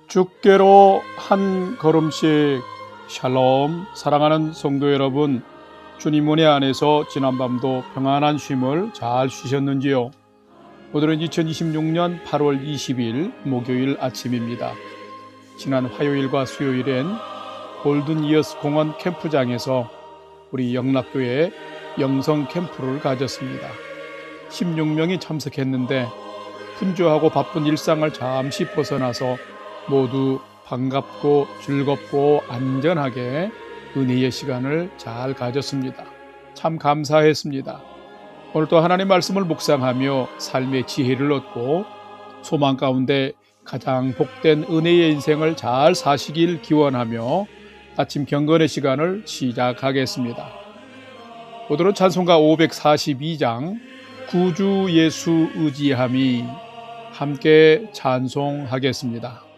주께로 한 걸음씩. 샬롬. 사랑하는 성도 여러분, 주님 은혜 안에서 지난밤도 평안한 쉼을 잘 쉬셨는지요? 오늘은 2026년 8월 20일 목요일 아침입니다. 지난 화요일과 수요일엔 골든 이어스 공원 캠프장에서 우리 영락교회 영성 캠프를 가졌습니다. 16명이 참석했는데 분주하고 바쁜 일상을 잠시 벗어나서 모두 반갑고 즐겁고 안전하게 은혜의 시간을 잘 가졌습니다. 참 감사했습니다. 오늘도 하나님 말씀을 묵상하며 삶의 지혜를 얻고 소망 가운데 가장 복된 은혜의 인생을 잘 사시길 기원하며 아침 경건의 시간을 시작하겠습니다. 오늘은 찬송가 542장 구주 예수 의지함이 함께 찬송하겠습니다.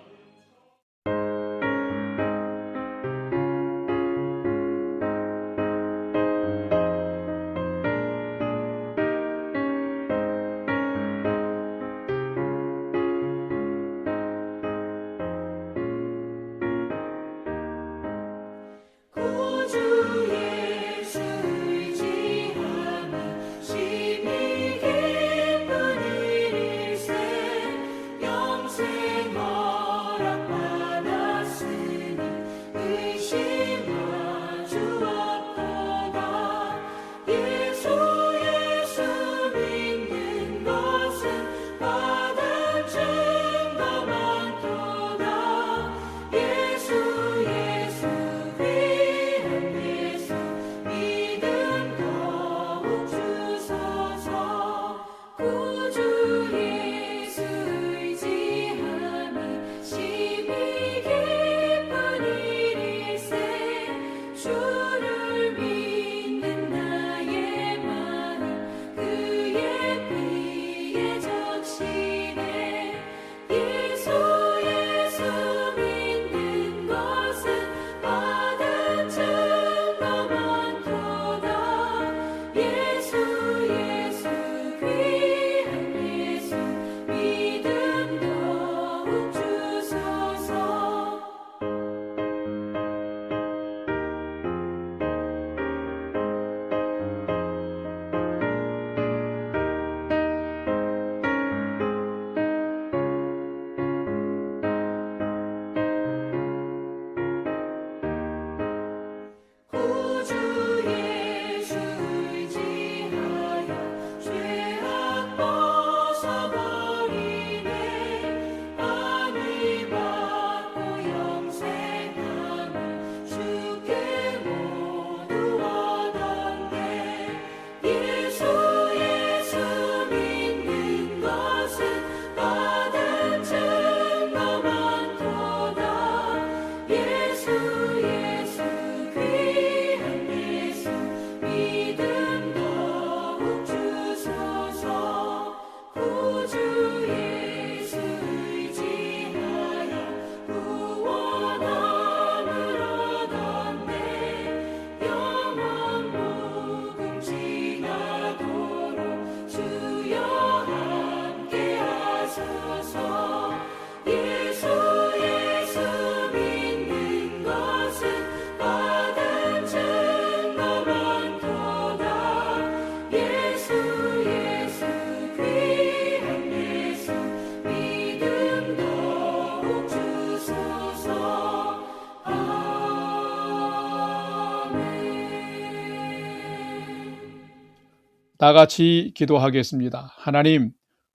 다 같이 기도하겠습니다. 하나님,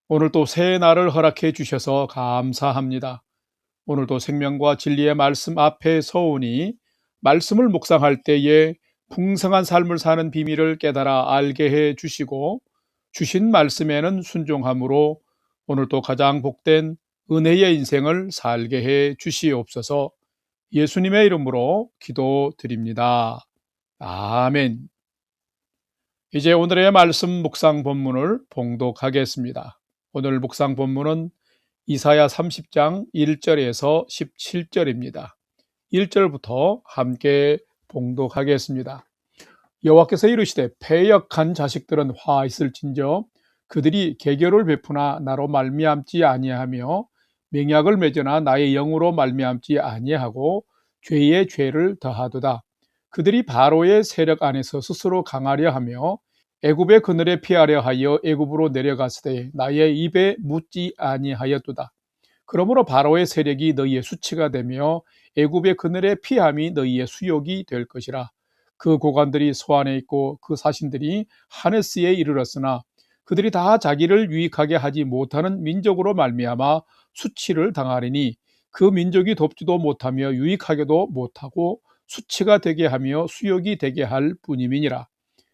오늘도 새 날을 허락해 주셔서 감사합니다. 오늘도 생명과 진리의 말씀 앞에 서오니 말씀을 묵상할 때에 풍성한 삶을 사는 비밀을 깨달아 알게 해 주시고 주신 말씀에는 순종함으로 오늘도 가장 복된 은혜의 인생을 살게 해 주시옵소서. 예수님의 이름으로 기도드립니다. 아멘. 이제 오늘의 말씀 묵상 본문을 봉독하겠습니다. 오늘 묵상 본문은 이사야 30장 1절에서 17절입니다. 1절부터 함께 봉독하겠습니다. 여호와께서 이르시되 패역한 자식들은 화 있을진저 그들이 계교를 베푸나 나로 말미암지 아니하며 맹약을 맺으나 나의 영으로 말미암지 아니하고 죄의 죄를 더하도다. 그들이 바로의 세력 안에서 스스로 강하려 하며 애굽의 그늘에 피하려 하여 애굽으로 내려갔을 때 나의 입에 묻지 아니하였도다. 그러므로 바로의 세력이 너희의 수치가 되며 애굽의 그늘에 피함이 너희의 수욕이 될 것이라. 그 고관들이 소안에 있고 그 사신들이 하네스에 이르렀으나 그들이 다 자기를 유익하게 하지 못하는 민족으로 말미암아 수치를 당하리니 그 민족이 돕지도 못하며 유익하게도 못하고 수치가 되게 하며 수욕이 되게 할 뿐임이니라.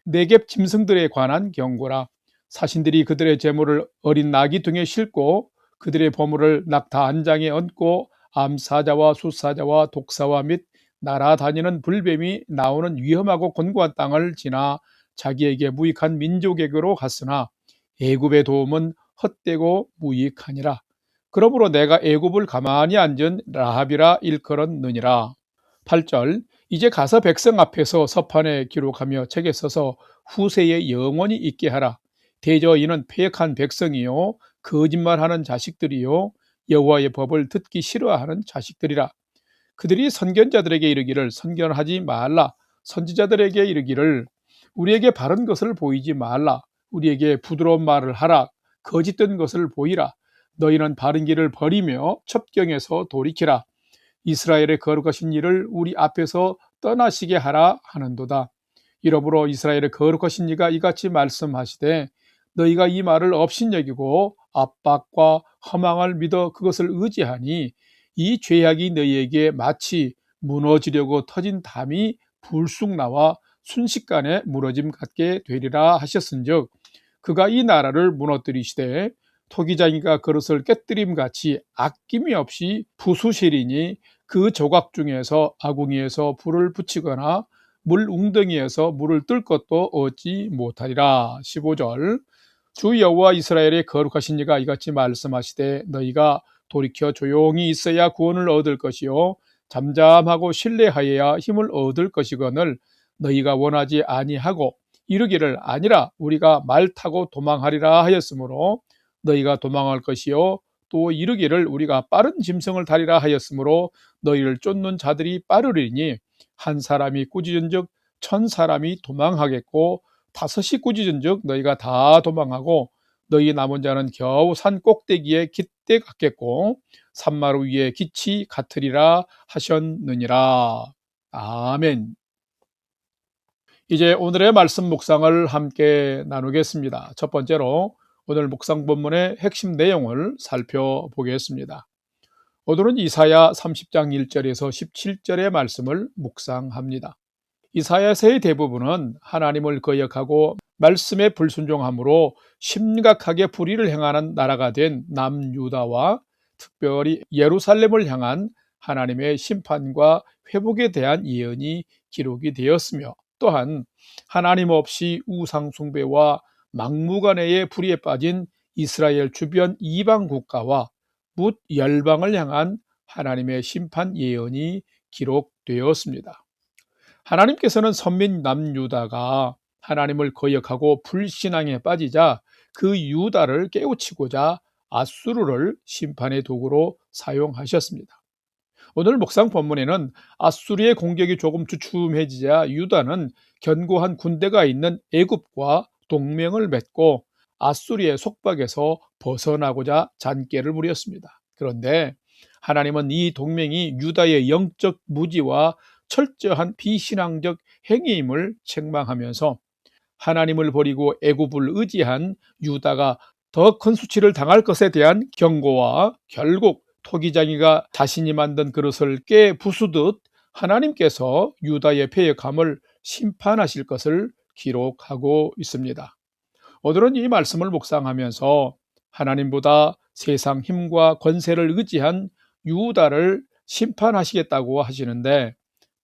네겝 짐승들에 관한 경고라. 사신들이 그들의 재물을 어린 나귀 등에 싣고 그들의 보물을 낙타 안장에 얹고 암사자와 숫사자와 독사와 및 날아다니는 불뱀이 나오는 위험하고 곤고한 땅을 지나 자기에게 무익한 민족에게로 갔으나 애굽의 도움은 헛되고 무익하니라. 그러므로 내가 애굽을 가만히 앉은 라합이라 일컬었느니라. 8절 이제 가서 백성 앞에서 서판에 기록하며 책에 써서 후세에 영원히 있게 하라. 대저 이는 패역한 백성이요 거짓말하는 자식들이요 여호와의 법을 듣기 싫어하는 자식들이라. 그들이 선견자들에게 이르기를 선견하지 말라. 선지자들에게 이르기를 우리에게 바른 것을 보이지 말라. 우리에게 부드러운 말을 하라. 거짓된 것을 보이라. 너희는 바른 길을 버리며 첩경에서 돌이키라. 이스라엘의 거룩하신 일을 우리 앞에서 떠나시게 하라 하는도다. 이러므로 이스라엘의 거룩하신 이가 이같이 말씀하시되 너희가 이 말을 업신여기고 압박과 허망을 믿어 그것을 의지하니 이 죄악이 너희에게 마치 무너지려고 터진 담이 불쑥 나와 순식간에 무너짐 같게 되리라 하셨은즉 그가 이 나라를 무너뜨리시되 토기장이가 그릇을 깨뜨림같이 아낌이 없이 부수시리니 그 조각 중에서 아궁이에서 불을 붙이거나 물 웅덩이에서 물을 뜰 것도 얻지 못하리라. 15절 주 여호와 이스라엘의 거룩하신 이가 이같이 말씀하시되 너희가 돌이켜 조용히 있어야 구원을 얻을 것이요 잠잠하고 신뢰하여야 힘을 얻을 것이거늘 너희가 원하지 아니하고 이르기를 아니라 우리가 말 타고 도망하리라 하였으므로 너희가 도망할 것이요 또 이르기를 우리가 빠른 짐승을 타리라 하였으므로 너희를 쫓는 자들이 빠르리니 한 사람이 꾸짖은즉 1000사람이 도망하겠고 5이 꾸짖은즉 너희가 다 도망하고 너희 남은 자는 겨우 산 꼭대기에 깃대 같겠고 산마루 위에 깃이 같으리라 하셨느니라. 아멘. 이제 오늘의 말씀 묵상을 함께 나누겠습니다. 첫 번째로 오늘 묵상 본문의 핵심 내용을 살펴보겠습니다. 오늘은 이사야 30장 1절에서 17절의 말씀을 묵상합니다. 이사야서의 대부분은 하나님을 거역하고 말씀에 불순종함으로 심각하게 불의를 행하는 나라가 된 남유다와 특별히 예루살렘을 향한 하나님의 심판과 회복에 대한 예언이 기록이 되었으며 또한 하나님 없이 우상 숭배와 막무가내의 불의에 빠진 이스라엘 주변 이방 국가와 뭇 열방을 향한 하나님의 심판 예언이 기록되었습니다. 하나님께서는 선민 남유다가 하나님을 거역하고 불신앙에 빠지자 그 유다를 깨우치고자 아수르를 심판의 도구로 사용하셨습니다. 오늘 묵상 본문에는 아수르의 공격이 조금 주춤해지자 유다는 견고한 군대가 있는 애굽과 동맹을 맺고 아수르의 속박에서 벗어나고자 잔꾀를 부렸습니다. 그런데 하나님은 이 동맹이 유다의 영적 무지와 철저한 비신앙적 행위임을 책망하면서 하나님을 버리고 애굽을 의지한 유다가 더 큰 수치를 당할 것에 대한 경고와 결국 토기장이가 자신이 만든 그릇을 깨 부수듯 하나님께서 유다의 패역함을 심판하실 것을 기록하고 있습니다. 오늘은 이 말씀을 묵상하면서 하나님보다 세상 힘과 권세를 의지한 유다를 심판하시겠다고 하시는데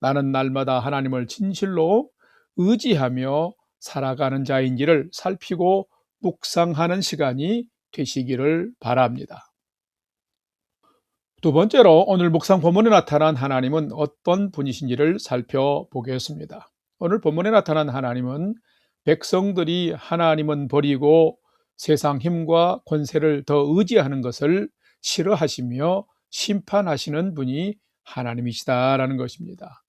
나는 날마다 하나님을 진실로 의지하며 살아가는 자인지를 살피고 묵상하는 시간이 되시기를 바랍니다. 두 번째로 오늘 묵상 본문에 나타난 하나님은 어떤 분이신지를 살펴보겠습니다. 오늘 본문에 나타난 하나님은 백성들이 하나님은 버리고 세상 힘과 권세를 더 의지하는 것을 싫어하시며 심판하시는 분이 하나님이시다라는 것입니다.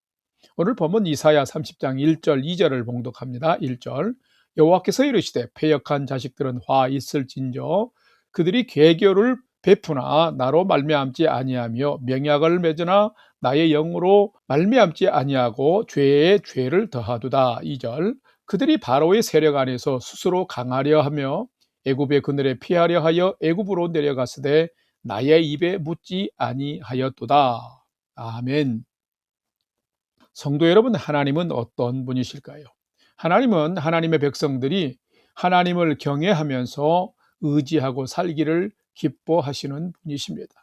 오늘 본문 이사야 30장 1절 2절을 봉독합니다. 1절 여호와께서 이르시되 패역한 자식들은 화 있을진저 그들이 괴교를 베푸나 나로 말미암지 아니하며 명약을 맺으나 나의 영으로 말미암지 아니하고 죄에 죄를 더하도다. 2절 그들이 바로의 세력 안에서 스스로 강하려 하며 애굽의 그늘에 피하려 하여 애굽으로 내려갔으되 나의 입에 묻지 아니하였도다. 아멘. 성도 여러분, 하나님은 어떤 분이실까요? 하나님은 하나님의 백성들이 하나님을 경외하면서 의지하고 살기를 기뻐하시는 분이십니다.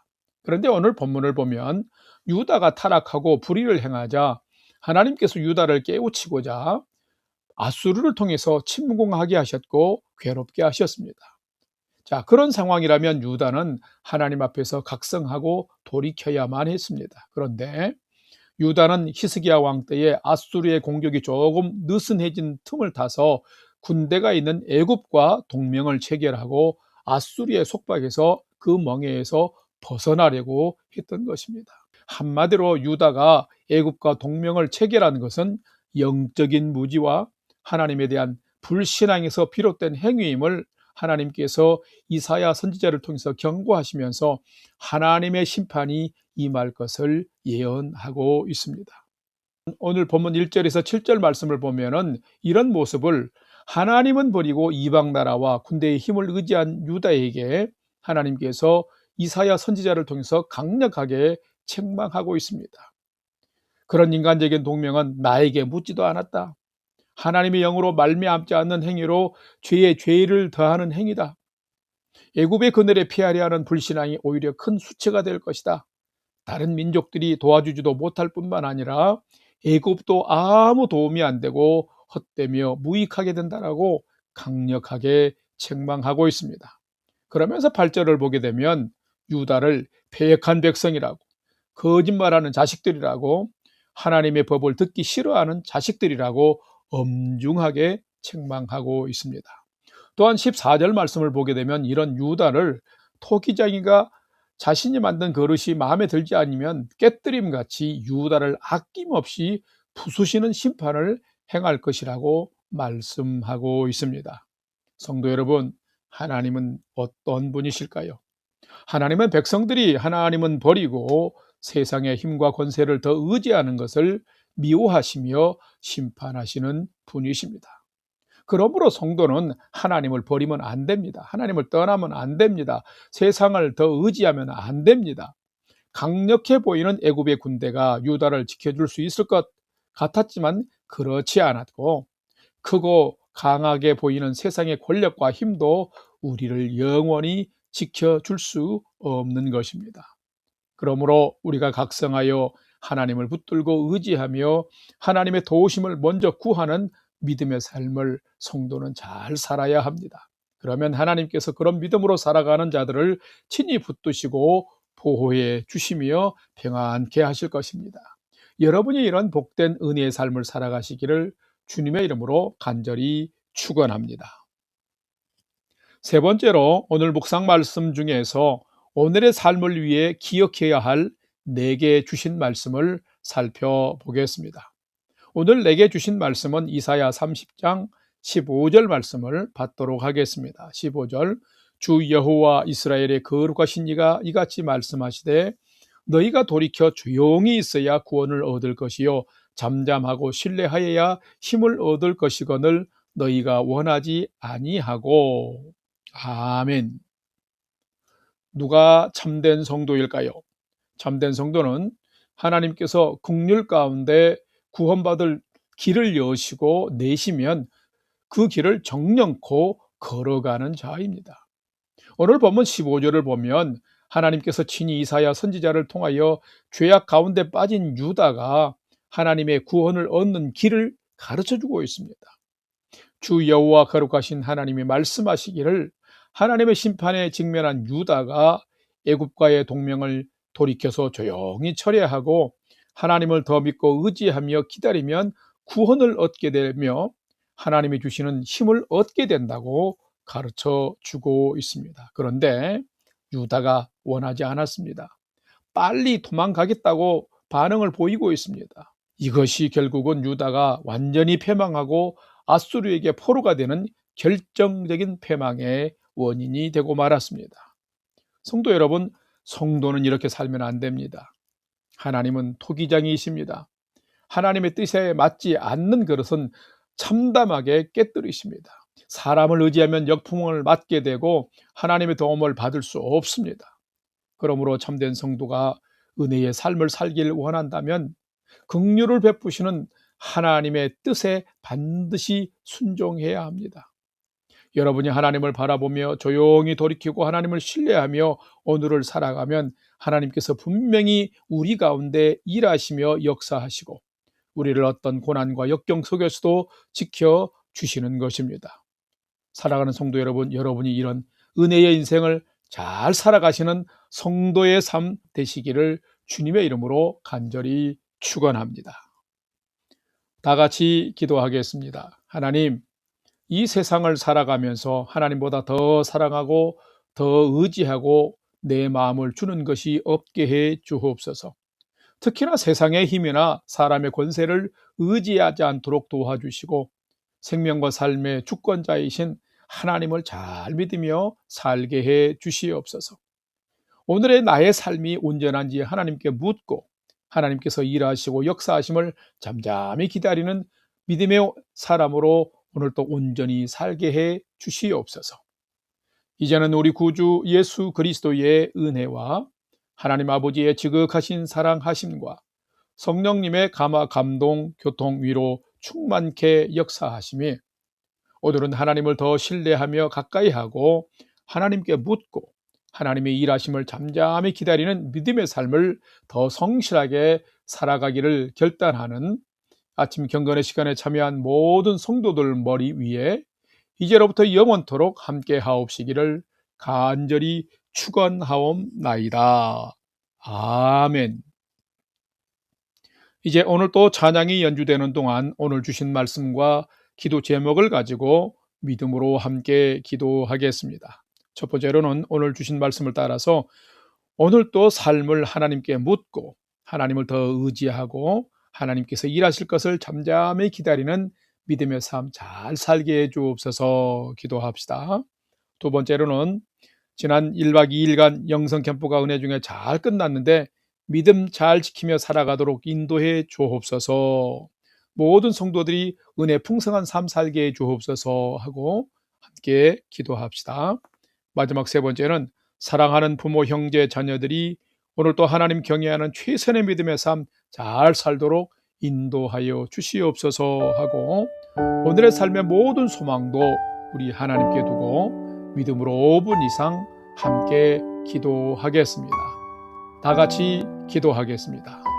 그런데 오늘 본문을 보면 유다가 타락하고 불의를 행하자 하나님께서 유다를 깨우치고자 아수르를 통해서 침공하게 하셨고 괴롭게 하셨습니다. 자, 그런 상황이라면 유다는 하나님 앞에서 각성하고 돌이켜야만 했습니다. 그런데 유다는 히스기야 왕 때에 아수르의 공격이 조금 느슨해진 틈을 타서 군대가 있는 애굽과 동맹을 체결하고 아수르의 속박에서 그 멍에에서 벗어나려고 했던 것입니다. 한마디로 유다가 애굽과 동맹을 체결한 것은 영적인 무지와 하나님에 대한 불신앙에서 비롯된 행위임을 하나님께서 이사야 선지자를 통해서 경고하시면서 하나님의 심판이 임할 것을 예언하고 있습니다. 오늘 본문 1절에서 7절 말씀을 보면은 이런 모습을 하나님은 버리고 이방 나라와 군대의 힘을 의지한 유다에게 하나님께서 이사야 선지자를 통해서 강력하게 책망하고 있습니다. 그런 인간적인 동맹은 나에게 묻지도 않았다. 하나님의 영으로 말미암지 않는 행위로 죄에 죄를 더하는 행위다. 애굽의 그늘에 피하려 하는 불신앙이 오히려 큰 수치가 될 것이다. 다른 민족들이 도와주지도 못할 뿐만 아니라 애굽도 아무 도움이 안 되고 헛되며 무익하게 된다라고 강력하게 책망하고 있습니다. 그러면서 8절을 보게 되면 유다를 패역한 백성이라고, 거짓말하는 자식들이라고, 하나님의 법을 듣기 싫어하는 자식들이라고 엄중하게 책망하고 있습니다. 또한 14절 말씀을 보게 되면 이런 유다를 토기장이가 자신이 만든 그릇이 마음에 들지 않으면 깨뜨림같이 유다를 아낌없이 부수시는 심판을 행할 것이라고 말씀하고 있습니다. 성도 여러분, 하나님은 어떤 분이실까요? 하나님은 백성들이 하나님은 버리고 세상의 힘과 권세를 더 의지하는 것을 미워하시며 심판하시는 분이십니다. 그러므로 성도는 하나님을 버리면 안 됩니다. 하나님을 떠나면 안 됩니다. 세상을 더 의지하면 안 됩니다. 강력해 보이는 애굽의 군대가 유다를 지켜줄 수 있을 것 같았지만 그렇지 않았고, 크고 강하게 보이는 세상의 권력과 힘도 우리를 영원히 지켜줄 수 없는 것입니다. 그러므로 우리가 각성하여 하나님을 붙들고 의지하며 하나님의 도우심을 먼저 구하는 믿음의 삶을 성도는 잘 살아야 합니다. 그러면 하나님께서 그런 믿음으로 살아가는 자들을 친히 붙드시고 보호해 주시며 평안케 하실 것입니다. 여러분이 이런 복된 은혜의 삶을 살아가시기를 주님의 이름으로 간절히 축원합니다. 세 번째로 오늘 묵상 말씀 중에서 오늘의 삶을 위해 기억해야 할 4개 주신 말씀을 살펴보겠습니다. 오늘 내게 주신 말씀은 이사야 30장 15절 말씀을 받도록 하겠습니다. 15절 주 여호와 이스라엘의 거룩하신 이가 이같이 말씀하시되 너희가 돌이켜 조용히 있어야 구원을 얻을 것이요 잠잠하고 신뢰하여야 힘을 얻을 것이거늘 너희가 원하지 아니하고. 아멘. 누가 참된 성도일까요? 참된 성도는 하나님께서 긍휼 가운데 구원받을 길을 여시고 내시면 그 길을 정령코 걸어가는 자입니다. 오늘 본문 15절을 보면 하나님께서 친히 이사야 선지자를 통하여 죄악 가운데 빠진 유다가 하나님의 구원을 얻는 길을 가르쳐주고 있습니다. 주 여호와 거룩하신 하나님이 말씀하시기를 하나님의 심판에 직면한 유다가 애굽과의 동맹을 돌이켜서 조용히 철회하고 하나님을 더 믿고 의지하며 기다리면 구원을 얻게 되며 하나님이 주시는 힘을 얻게 된다고 가르쳐 주고 있습니다. 그런데 유다가 원하지 않았습니다. 빨리 도망가겠다고 반응을 보이고 있습니다. 이것이 결국은 유다가 완전히 패망하고 아수르에게 포로가 되는 결정적인 패망의 원인이 되고 말았습니다. 성도 여러분, 성도는 이렇게 살면 안 됩니다. 하나님은 토기장이십니다. 하나님의 뜻에 맞지 않는 그릇은 참담하게 깨뜨리십니다. 사람을 의지하면 역풍을 맞게 되고 하나님의 도움을 받을 수 없습니다. 그러므로 참된 성도가 은혜의 삶을 살길 원한다면 긍휼을 베푸시는 하나님의 뜻에 반드시 순종해야 합니다. 여러분이 하나님을 바라보며 조용히 돌이키고 하나님을 신뢰하며 오늘을 살아가면 하나님께서 분명히 우리 가운데 일하시며 역사하시고 우리를 어떤 고난과 역경 속에서도 지켜주시는 것입니다. 살아가는 성도 여러분, 여러분이 이런 은혜의 인생을 잘 살아가시는 성도의 삶 되시기를 주님의 이름으로 간절히 축원합니다. 다 같이 기도하겠습니다. 하나님, 이 세상을 살아가면서 하나님보다 더 사랑하고 더 의지하고 내 마음을 주는 것이 없게 해 주옵소서. 특히나 세상의 힘이나 사람의 권세를 의지하지 않도록 도와주시고 생명과 삶의 주권자이신 하나님을 잘 믿으며 살게 해 주시옵소서. 오늘의 나의 삶이 온전한지 하나님께 묻고 하나님께서 일하시고 역사하심을 잠잠히 기다리는 믿음의 사람으로 오늘도 온전히 살게 해 주시옵소서. 이제는 우리 구주 예수 그리스도의 은혜와 하나님 아버지의 지극하신 사랑하심과 성령님의 감화 감동 교통 위로 충만케 역사하심이 오늘은 하나님을 더 신뢰하며 가까이 하고 하나님께 묻고 하나님의 일하심을 잠잠히 기다리는 믿음의 삶을 더 성실하게 살아가기를 결단하는 아침 경건의 시간에 참여한 모든 성도들 머리 위에 이제로부터 영원토록 함께 하옵시기를 간절히 축원하옵나이다. 아멘. 이제 오늘 또 찬양이 연주되는 동안 오늘 주신 말씀과 기도 제목을 가지고 믿음으로 함께 기도하겠습니다. 첫 번째로는 오늘 주신 말씀을 따라서 오늘 또 삶을 하나님께 묻고 하나님을 더 의지하고 하나님께서 일하실 것을 잠잠히 기다리는 믿음의 삶 잘 살게 해 주옵소서 기도합시다. 두 번째로는 지난 1박 2일간 영성 캠프가 은혜 중에 잘 끝났는데 믿음 잘 지키며 살아가도록 인도해 주옵소서. 모든 성도들이 은혜 풍성한 삶 살게 해 주옵소서 하고 함께 기도합시다. 마지막 세 번째는 사랑하는 부모, 형제, 자녀들이 오늘 또 하나님 경외하는 최선의 믿음의 삶 잘 살도록 인도하여 주시옵소서 하고 오늘의 삶의 모든 소망도 우리 하나님께 두고 믿음으로 5분 이상 함께 기도하겠습니다. 다 같이 기도하겠습니다.